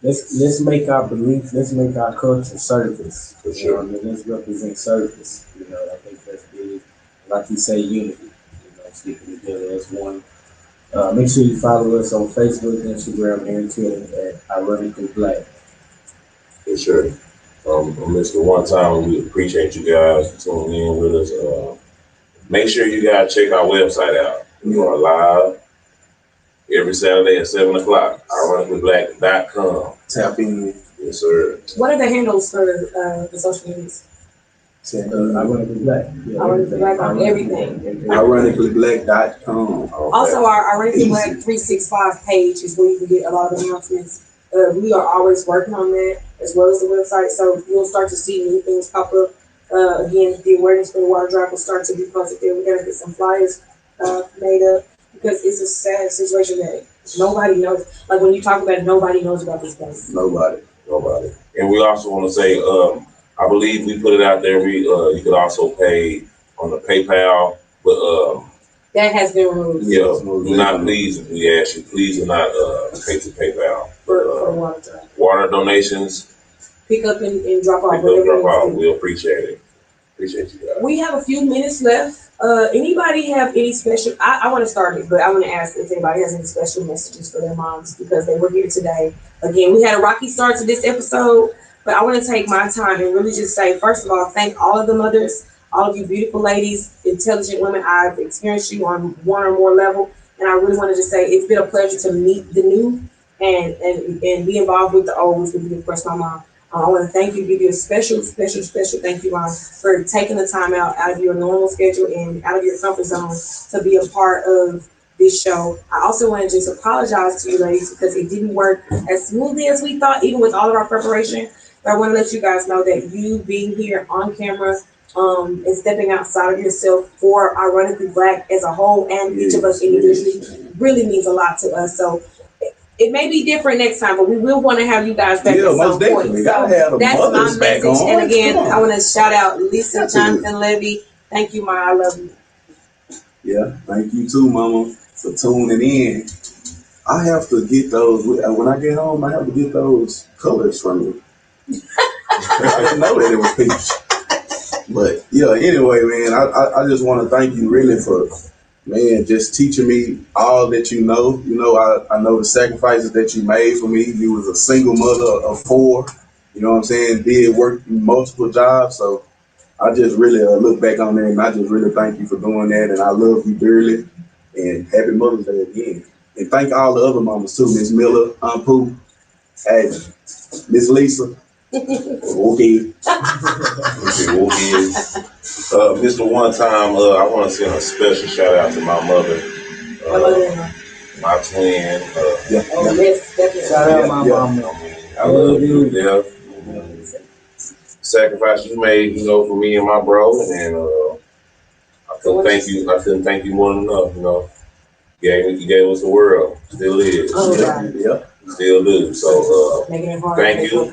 Let's make our belief, let's make our culture service. For sure. Let's represent service. I think that's big. like you say, unity. Sticking together as one. Make sure you follow us on Facebook, Instagram, and Twitter at Ironically Black. For sure. Mr. One Time, we appreciate you guys tuning in with us. Make sure you guys check our website out. We are live every Saturday at 7 o'clock. IronicallyBlack.com. Tap in. Yes, sir. What are the handles for the social medias? Ironically Black. Yeah, Ironically Black on everything. IronicallyBlack.com. Also, our Ironically Black 365 page is where you can get a lot of announcements. We are always working on that as well as the website, so you'll start to see new things pop up. Again, the awareness for the water drive will start to be posted there. We gotta get some flyers made up because it's a sad situation that nobody knows. Like when you talk about it, nobody knows about this place. Nobody. And we also want to say, I believe we put it out there. You could also pay on the PayPal, but That has been removed do not please. We ask you, please do not pay to PayPal. for water drive. Water donations, Pick up and drop off. pick up, whatever drop you off. want to do. We appreciate it. Appreciate you guys. We have a few minutes left. Anybody have any special? I want to start it, but I want to ask if anybody has any special messages for their moms because they were here today. Again, we had a rocky start to this episode, but I want to take my time and really just say, first of all, thank all of the mothers, all of you beautiful ladies, intelligent women. I've experienced you on one or more level, and I really want to just say it's been a pleasure to meet the new and be involved with the old, which would be, of course, my mom. I want to thank you, give you a special thank you, Mom, for taking the time out of your normal schedule and out of your comfort zone to be a part of this show. I also want to just apologize to you ladies because it didn't work as smoothly as we thought, even with all of our preparation. But I want to let you guys know that you being here on camera and stepping outside of yourself for Ironically Black as a whole and each of us individually really means a lot to us. So it may be different next time, but we will want to have you guys back at some most point. definitely. Gotta have the That's my mothers back message. on. And again, Come on. I want to shout out Lisa That's it. Johnson Levy. Thank you, Ma. I love you. Yeah, thank you too, Mama, for tuning in. I have to get those when I get home. I have to get those colors from you. I didn't know that it was peach. But yeah, anyway, man, I just want to thank you really for, man, just teaching me all that you know. You know, I know the sacrifices that you made for me. You was a single mother of 4. You know what I'm saying? Did work multiple jobs. So I just really look back on that and I just really thank you for doing that. And I love you dearly. And happy Mother's Day again. And thank all the other mamas too. Miss Miller, Aunt Pooh, hey, Miss Lisa. Okay. Mr. One Time, I want to send a special shout out to my mother, my twin. Yes, definitely. Shout out my mama. I love you to death. Sacrifice you made, for me and my bro, and I couldn't thank you more than enough. You gave us the world, still is. Yeah. Still do. So thank you.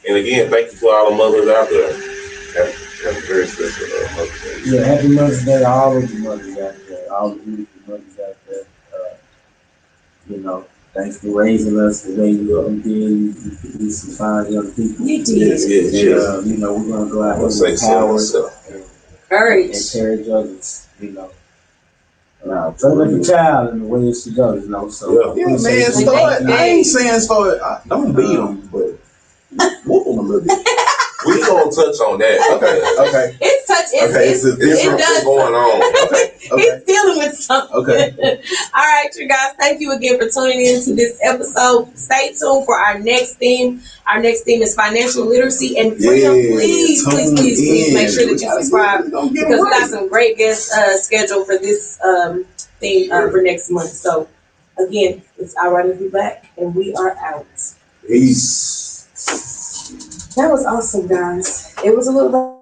And again, thank you to all the mothers out there. Have a very special Mother's Day. Yeah, happy Mother's Day to all of the mothers out there, all the beautiful mothers out there. Thanks for raising us the way you did. You produced some fine young people. You did. Yes. We're gonna go out I'm with say power so. Courage. encourage others. Train up a child in the way it should go. So Yeah, man, start. I ain't saying start. Don't beat them, but whoop them a little bit. We gonna touch on that. Okay. It's touch. It's It does. going on. Okay. He's dealing with something. Okay. All right, you guys. Thank you again for tuning in to this episode. Stay tuned for our next theme. Our next theme is financial literacy and freedom. Yeah, Please make sure that you subscribe because we got some great guests scheduled for this theme for next month. So again, it's Ironically Black, and we are out. Peace. That was awesome, guys. It was a little